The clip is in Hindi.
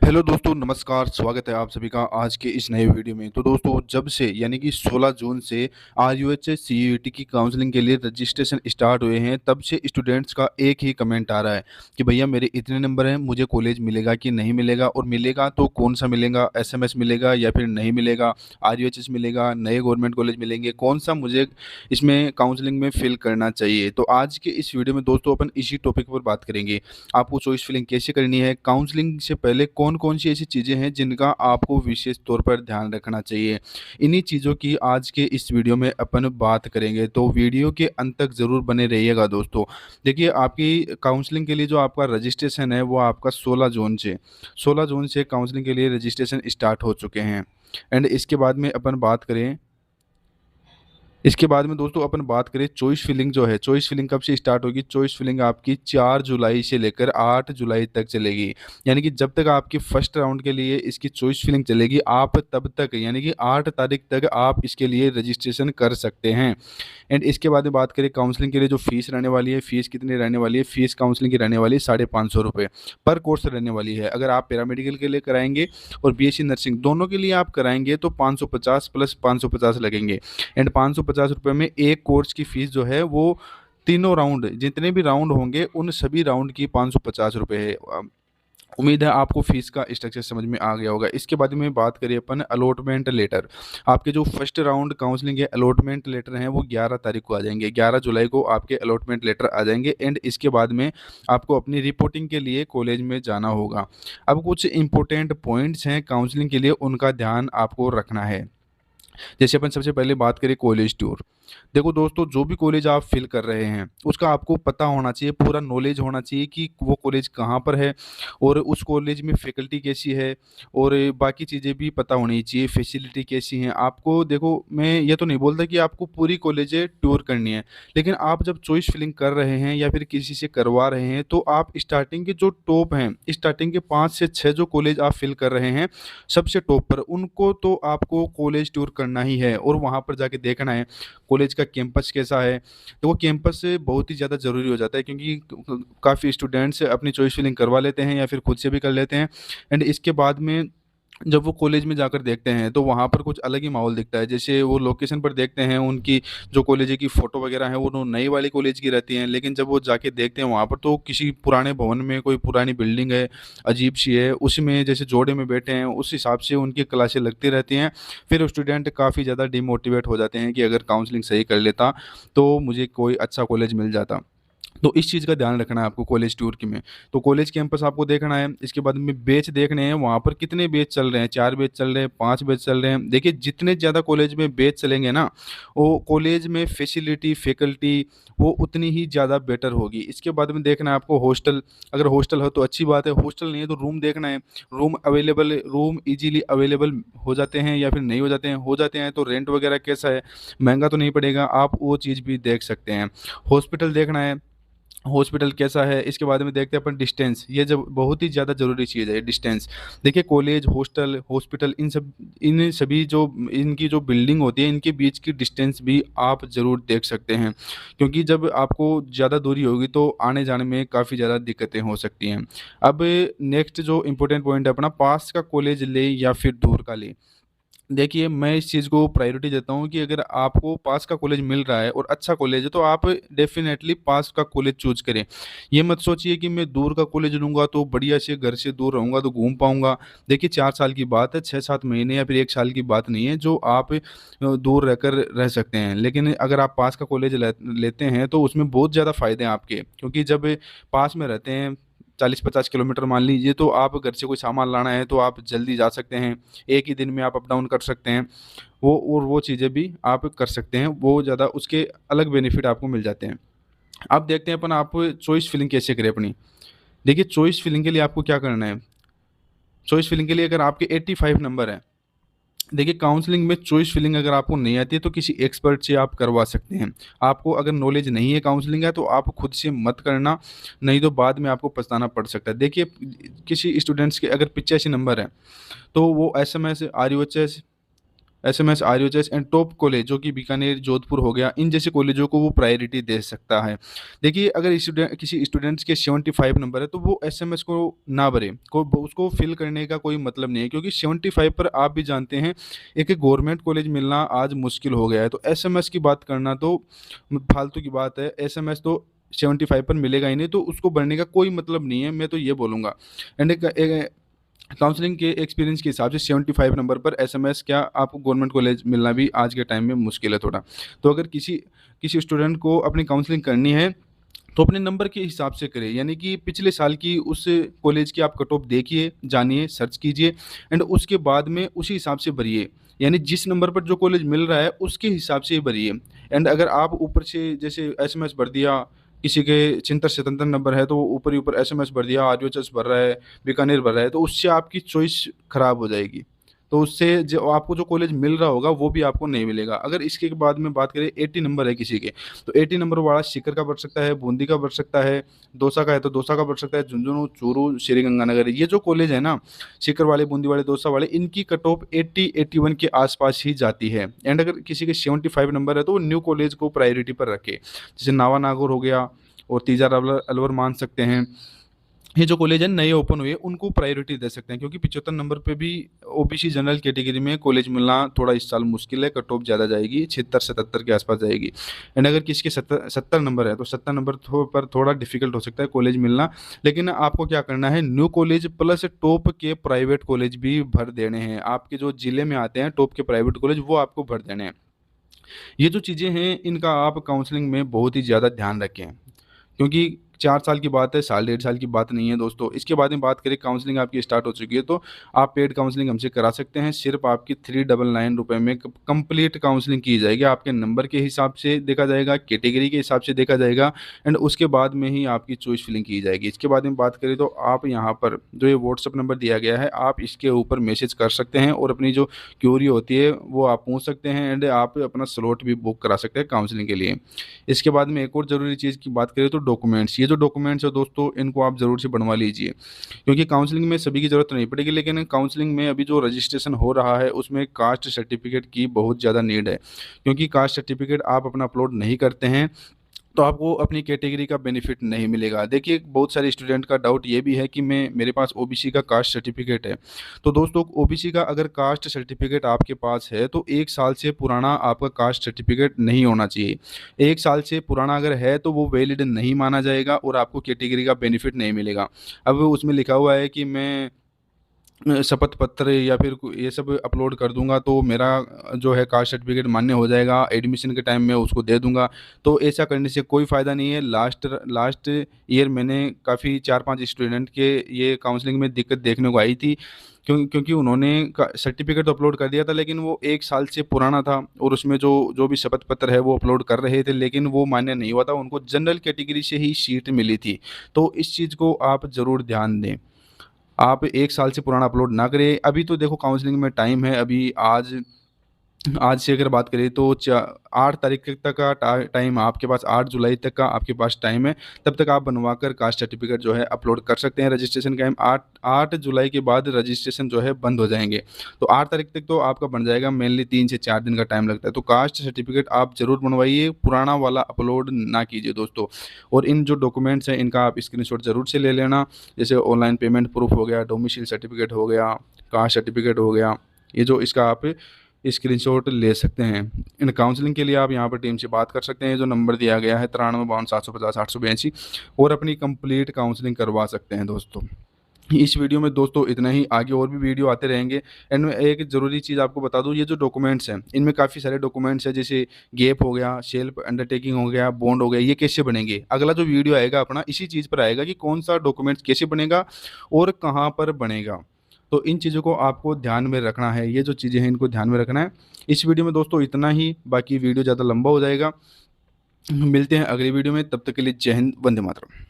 हेलो दोस्तों, नमस्कार। स्वागत है आप सभी का आज के इस नए वीडियो में। तो दोस्तों, जब से यानी कि 16 जून से आरयूएचएस सीयूईटी की काउंसलिंग के लिए रजिस्ट्रेशन स्टार्ट हुए हैं, तब से स्टूडेंट्स का एक ही कमेंट आ रहा है कि भैया मेरे इतने नंबर हैं, मुझे कॉलेज मिलेगा कि नहीं मिलेगा, और मिलेगा तो कौन सा मिलेगा, एसएमएस मिलेगा या फिर नहीं मिलेगा, आरयूएचएस मिलेगा, नए गवर्नमेंट कॉलेज मिलेंगे, कौन सा मुझे इसमें काउंसलिंग में फिल करना चाहिए। तो आज के इस वीडियो में दोस्तों अपन इसी टॉपिक पर बात करेंगे। आपको चॉइस फिलिंग कैसे करनी है, काउंसलिंग से पहले कौन-कौन सी ऐसी चीज़ें हैं जिनका आपको विशेष तौर पर ध्यान रखना चाहिए। इन्हीं चीज़ों की आज के इस वीडियो में अपन बात करेंगे, तो वीडियो के अंत तक ज़रूर बने रहिएगा दोस्तों। देखिए, आपकी काउंसलिंग के लिए जो आपका रजिस्ट्रेशन है वो आपका 16 जून से काउंसलिंग के लिए रजिस्ट्रेशन स्टार्ट हो चुके हैं। एंड इसके बाद में दोस्तों अपन बात करें चॉइस फिलिंग जो है, चॉइस फिलिंग कब से स्टार्ट होगी। चॉइस फिलिंग आपकी 4 जुलाई से लेकर 8 जुलाई तक चलेगी। यानी कि जब तक आपकी फर्स्ट राउंड के लिए इसकी चॉइस फिलिंग चलेगी, आप तब तक यानी कि 8 तारीख तक आप इसके लिए रजिस्ट्रेशन कर सकते हैं। एंड इसके बाद में बात करें काउंसलिंग के लिए जो फीस रहने वाली है, फीस कितनी रहने वाली है। फीस काउंसलिंग की रहने वाली है 550 रुपये पर कोर्स रहने वाली है। अगर आप पैरामेडिकल के लिए कराएंगे और बीएससी नर्सिंग दोनों के लिए आप कराएंगे तो 550 प्लस 550 लगेंगे। एंड 550 रुपये में एक कोर्स की फ़ीस जो है वो तीनों राउंड, जितने भी राउंड होंगे उन सभी राउंड की 550 रुपये है। उम्मीद है आपको फ़ीस का स्ट्रक्चर समझ में आ गया होगा। इसके बाद में बात करें अपन अलॉटमेंट लेटर। आपके जो फर्स्ट राउंड काउंसलिंग के अलॉटमेंट लेटर हैं वो 11 तारीख को आ जाएंगे। 11 जुलाई को आपके अलॉटमेंट लेटर आ जाएंगे। एंड इसके बाद में आपको अपनी रिपोर्टिंग के लिए कॉलेज में जाना होगा। अब कुछ इंपॉर्टेंट पॉइंट्स हैं काउंसलिंग के लिए, उनका ध्यान आपको रखना है। जैसे अपन सबसे पहले बात करें कॉलेज टूर। देखो दोस्तों, जो भी कॉलेज आप फिल कर रहे हैं उसका आपको पता होना चाहिए, पूरा नॉलेज होना चाहिए कि वो कॉलेज कहाँ पर है और उस कॉलेज में फैकल्टी कैसी है और बाकी चीज़ें भी पता होनी चाहिए, फैसिलिटी कैसी हैं। आपको देखो, मैं ये तो नहीं बोलता कि आपको पूरी कॉलेजें टूर करनी है, लेकिन आप जब चॉइस फिलिंग कर रहे हैं या फिर किसी से करवा रहे हैं तो आप स्टार्टिंग के जो टॉप हैं, स्टार्टिंग के 5 से 6 जो कॉलेज आप फिल कर रहे हैं सबसे टॉप पर, उनको तो आपको कॉलेज टूर करना ही है और वहाँ पर जाके देखना है कॉलेज का कैंपस कैसा है। तो वो कैंपस बहुत ही ज़्यादा ज़रूरी हो जाता है, क्योंकि काफ़ी स्टूडेंट्स अपनी चॉइस फिलिंग करवा लेते हैं या फिर खुद से भी कर लेते हैं। एंड इसके बाद में जब वो कॉलेज में जाकर देखते हैं तो वहाँ पर कुछ अलग ही माहौल दिखता है। जैसे वो लोकेशन पर देखते हैं, उनकी जो कॉलेज की फ़ोटो वगैरह है वो नई वाली कॉलेज की रहती हैं, लेकिन जब वो जाके देखते हैं वहाँ पर तो किसी पुराने भवन में कोई पुरानी बिल्डिंग है, अजीब सी है, उसमें जैसे जोड़े में बैठे हैं, उस हिसाब से उनकी क्लासें लगती रहती हैं। फिर स्टूडेंट काफ़ी ज़्यादा डिमोटिवेट हो जाते हैं कि अगर काउंसलिंग सही कर लेता तो मुझे कोई अच्छा कॉलेज मिल जाता। तो इस चीज़ का ध्यान रखना है आपको कॉलेज टूर की में। तो कॉलेज कैंपस आपको देखना है। इसके बाद में बैच देखने हैं, वहाँ पर कितने बैच चल रहे हैं, 4 बैच चल रहे हैं, 5 बैच चल रहे हैं। देखिए, जितने ज़्यादा कॉलेज में बैच चलेंगे ना, वो कॉलेज में फैसिलिटी, फैकल्टी वो उतनी ही ज़्यादा बेटर होगी। इसके बाद में देखना है आपको हॉस्टल। अगर हॉस्टल हो तो अच्छी बात है, हॉस्टल नहीं है तो रूम देखना है। रूम ईज़िली अवेलेबल हो जाते हैं या फिर नहीं हो जाते हैं तो रेंट वगैरह कैसा है, महँगा तो नहीं पड़ेगा, आप वो चीज़ भी देख सकते हैं। हॉस्पिटल देखना है, हॉस्पिटल कैसा है। इसके बाद में देखते हैं अपन डिस्टेंस, ये जब बहुत ही ज़्यादा ज़रूरी चीज़ है डिस्टेंस। देखिए, कॉलेज, हॉस्टल, हॉस्पिटल इन सभी जो इनकी जो बिल्डिंग होती है इनके बीच की डिस्टेंस भी आप ज़रूर देख सकते हैं, क्योंकि जब आपको ज़्यादा दूरी होगी तो आने जाने में काफ़ी ज़्यादा दिक्कतें हो सकती हैं। अब नेक्स्ट जो इम्पोर्टेंट पॉइंट है अपना, पास का कॉलेज ले या फिर दूर का ले। देखिए, मैं इस चीज़ को प्रायोरिटी देता हूँ कि अगर आपको पास का कॉलेज मिल रहा है और अच्छा कॉलेज है तो आप डेफ़िनेटली पास का कॉलेज चूज़ करें। ये मत सोचिए कि मैं दूर का कॉलेज लूँगा तो बढ़िया से घर से दूर रहूँगा तो घूम पाऊँगा। देखिए, 4 साल की बात है, 6-7 महीने या फिर 1 साल की बात नहीं है जो आप दूर रहकर रह सकते हैं। लेकिन अगर आप पास का कॉलेज लेते हैं तो उसमें बहुत ज़्यादा फ़ायदे हैं आपके, क्योंकि जब पास में रहते हैं 40-50 किलोमीटर मान लीजिए, तो आप घर से कोई सामान लाना है तो आप जल्दी जा सकते हैं। एक ही दिन में आप अप डाउन कर सकते हैं। वो चीज़ें भी आप कर सकते हैं। वो ज़्यादा उसके अलग बेनिफिट आपको मिल जाते हैं। अब देखते हैं अपन आप चॉइस फिलिंग कैसे करें अपनी। देखिए, चॉइस फिलिंग के लिए आपको क्या करना है। चॉइस फिलिंग के लिए अगर आपके 85 नंबर हैं, देखिए काउंसलिंग में चॉइस फिलिंग अगर आपको नहीं आती है तो किसी एक्सपर्ट से आप करवा सकते हैं। आपको अगर नॉलेज नहीं है काउंसलिंग का तो आप खुद से मत करना, नहीं तो बाद में आपको पछताना पड़ सकता है। देखिए, किसी स्टूडेंट्स के अगर 85 नंबर हैं तो वो SMS, RUHS SMS, RUHS and top college जो कि बीकानेर, जोधपुर हो गया, इन जैसे कॉलेजों को वो प्रायोरिटी दे सकता है। देखिए अगर किसी स्टूडेंट्स के 75 नंबर है तो वो एसएमएस को ना भरे, को उसको फिल करने का कोई मतलब नहीं है, क्योंकि 75 पर आप भी जानते हैं एक गवर्नमेंट कॉलेज मिलना आज मुश्किल हो गया है। तो एसएमएस की बात करना तो फालतू की बात है। एसएमएस तो 75 पर मिलेगा ही नहीं, तो उसको भरने का कोई मतलब नहीं है, मैं तो ये बोलूँगा। एंड काउंसलिंग के एक्सपीरियंस के हिसाब से 75 नंबर पर एसएमएस क्या आपको गवर्नमेंट कॉलेज मिलना भी आज के टाइम में मुश्किल है थोड़ा। तो अगर किसी किसी स्टूडेंट को अपनी काउंसलिंग करनी है तो अपने नंबर के हिसाब से करें, यानी कि पिछले साल की उस कॉलेज की आप कट ऑफ देखिए, जानिए, सर्च कीजिए एंड उसके बाद में उसी हिसाब से भरिए। यानी जिस नंबर पर जो कॉलेज मिल रहा है उसके हिसाब से ही भरिए। एंड अगर आप ऊपर से जैसे एसएमएस भर दिया, किसी के 76-77 नंबर है तो वो ऊपर ही ऊपर एसएमएस भर दिया, आरयूएचएस भर रहा है, बीकानेर भर रहा है, तो उससे आपकी चॉइस खराब हो जाएगी। तो उससे जो आपको जो कॉलेज मिल रहा होगा वो भी आपको नहीं मिलेगा। अगर इसके बाद में बात करें 80 नंबर है किसी के, तो 80 नंबर वाला सीकर का भर सकता है, बूंदी का भर सकता है, दौसा का है तो दौसा का भर सकता है, झुंझुनू, चूरू, श्रीगंगानगर, ये जो कॉलेज है ना, सीकर वाले, बूंदी वाले, दौसा वाले, इनकी कट ऑफ 80-81 के आसपास ही जाती है। एंड अगर किसी के 75 नंबर है तो वो न्यू कॉलेज को प्रायोरिटी पर रखे, जैसे नावा नागौर हो गया और तीजा अलवर मान सकते हैं। ये जो कॉलेज है नए ओपन हुए उनको प्रायोरिटी दे सकते हैं, क्योंकि 75 नंबर पे भी ओबीसी जनरल कैटेगरी में कॉलेज मिलना थोड़ा इस साल मुश्किल है, कट ऑफ ज़्यादा जाएगी, 76-77 के आसपास जाएगी। एंड अगर किसी के 70 नंबर है तो 70 नंबर पर थोड़ा डिफिकल्ट हो सकता है कॉलेज मिलना। लेकिन आपको क्या करना है, न्यू कॉलेज प्लस टॉप के प्राइवेट कॉलेज भी भर देने हैं। आपके जो जिले में आते हैं टॉप के प्राइवेट कॉलेज वो आपको भर देने हैं। ये जो चीज़ें हैं इनका आप काउंसलिंग में बहुत ही ज़्यादा ध्यान रखें, क्योंकि 4 साल की बात है, साल डेढ़ साल की बात नहीं है दोस्तों। इसके बाद में बात करें, काउंसलिंग आपकी स्टार्ट हो चुकी है तो आप पेड काउंसलिंग हमसे करा सकते हैं। सिर्फ आपकी 399 रुपये में कंप्लीट काउंसलिंग की जाएगी। आपके नंबर के हिसाब से देखा जाएगा, कैटेगरी के हिसाब से देखा जाएगा एंड उसके बाद में ही आपकी चॉइस फिलिंग की जाएगी। इसके बाद में बात करें तो आप यहाँ पर जो ये व्हाट्सअप नंबर दिया गया है, आप इसके ऊपर मैसेज कर सकते हैं और अपनी जो क्यूरी होती है वो आप पूछ सकते हैं एंड आप अपना स्लॉट भी बुक करा सकते हैं काउंसलिंग के लिए। इसके बाद में एक और ज़रूरी चीज़ की बात करें तो डॉक्यूमेंट्स, ये जो डॉक्यूमेंट्स है दोस्तों इनको आप ज़रूर से बनवा लीजिए, क्योंकि काउंसलिंग में सभी की ज़रूरत नहीं पड़ेगी, लेकिन काउंसलिंग में अभी जो रजिस्ट्रेशन हो रहा है उसमें कास्ट सर्टिफिकेट की बहुत ज़्यादा नीड है। क्योंकि कास्ट सर्टिफिकेट आप अपना अपलोड नहीं करते हैं तो आपको अपनी कैटेगरी का बेनिफिट नहीं मिलेगा। देखिए बहुत सारे स्टूडेंट का डाउट ये भी है कि मैं मेरे पास ओबीसी का कास्ट सर्टिफिकेट है। तो दोस्तों ओबीसी का अगर कास्ट सर्टिफिकेट आपके पास है तो 1 साल से पुराना आपका कास्ट सर्टिफिकेट नहीं होना चाहिए। 1 साल से पुराना अगर है तो वो वैलिड नहीं माना जाएगा और आपको कैटेगरी का बेनिफिट नहीं मिलेगा। अब उसमें लिखा हुआ है कि मैं शपथ पत्र या फिर ये सब अपलोड कर दूंगा तो मेरा जो है कास्ट सर्टिफिकेट मान्य हो जाएगा, एडमिशन के टाइम में उसको दे दूंगा। तो ऐसा करने से कोई फ़ायदा नहीं है। लास्ट ईयर मैंने काफ़ी 4-5 स्टूडेंट के ये काउंसलिंग में दिक्कत देखने को आई थी, क्योंकि उन्होंने सर्टिफिकेट तो अपलोड कर दिया था लेकिन वो 1 साल से पुराना था और उसमें जो जो भी शपथ पत्र है वो अपलोड कर रहे थे लेकिन वो मान्य नहीं हुआ था, उनको जनरल कैटेगरी से ही सीट मिली थी। तो इस चीज़ को आप ज़रूर ध्यान दें। आप 1 साल से पुराना अपलोड ना करें। अभी तो देखो काउंसलिंग में टाइम है, अभी आज आज से अगर बात करें तो 8 तारीख तक का टाइम आपके पास, 8 जुलाई तक का आपके पास टाइम है। तब तक आप बनवाकर कास्ट सर्टिफिकेट जो है अपलोड कर सकते हैं। रजिस्ट्रेशन टाइम 8 जुलाई के बाद रजिस्ट्रेशन जो है बंद हो जाएंगे। तो 8 तारीख तक तो आपका बन जाएगा, मेनली 3 से 4 दिन का टाइम लगता है। तो कास्ट सर्टिफिकेट आप ज़रूर बनवाइए, पुराना वाला अपलोड ना कीजिए दोस्तों। और इन जो डॉक्यूमेंट्स हैं इनका आप स्क्रीनशॉट ज़रूर से ले लेना, जैसे ऑनलाइन पेमेंट प्रूफ हो गया, डोमिसाइल सर्टिफिकेट हो गया, कास्ट सर्टिफिकेट हो गया, ये जो इसका आप स्क्रीनशॉट ले सकते हैं। इन काउंसलिंग के लिए आप यहाँ पर टीम से बात कर सकते हैं, जो नंबर दिया गया है 93 52 750 882 और अपनी कंप्लीट काउंसलिंग करवा सकते हैं दोस्तों। इस वीडियो में दोस्तों इतना ही, आगे और भी वीडियो आते रहेंगे। एंड मैं एक ज़रूरी चीज़ आपको बता दूं, ये जो डॉक्यूमेंट्स हैं इनमें काफ़ी सारे डॉक्यूमेंट्स हैं, जैसे गैप हो गया, सेल्फ अंडरटेकिंग हो गया, बॉन्ड हो गया, ये कैसे बनेंगे। अगला जो वीडियो आएगा अपना इसी चीज़ पर आएगा कि कौन सा डॉक्यूमेंट्स कैसे बनेगा और कहाँ पर बनेगा। तो इन चीज़ों को आपको ध्यान में रखना है, ये जो चीज़ें हैं इनको ध्यान में रखना है। इस वीडियो में दोस्तों इतना ही, बाकी वीडियो ज़्यादा लंबा हो जाएगा। मिलते हैं अगली वीडियो में, तब तक के लिए जय हिंद, वंदे मातरम।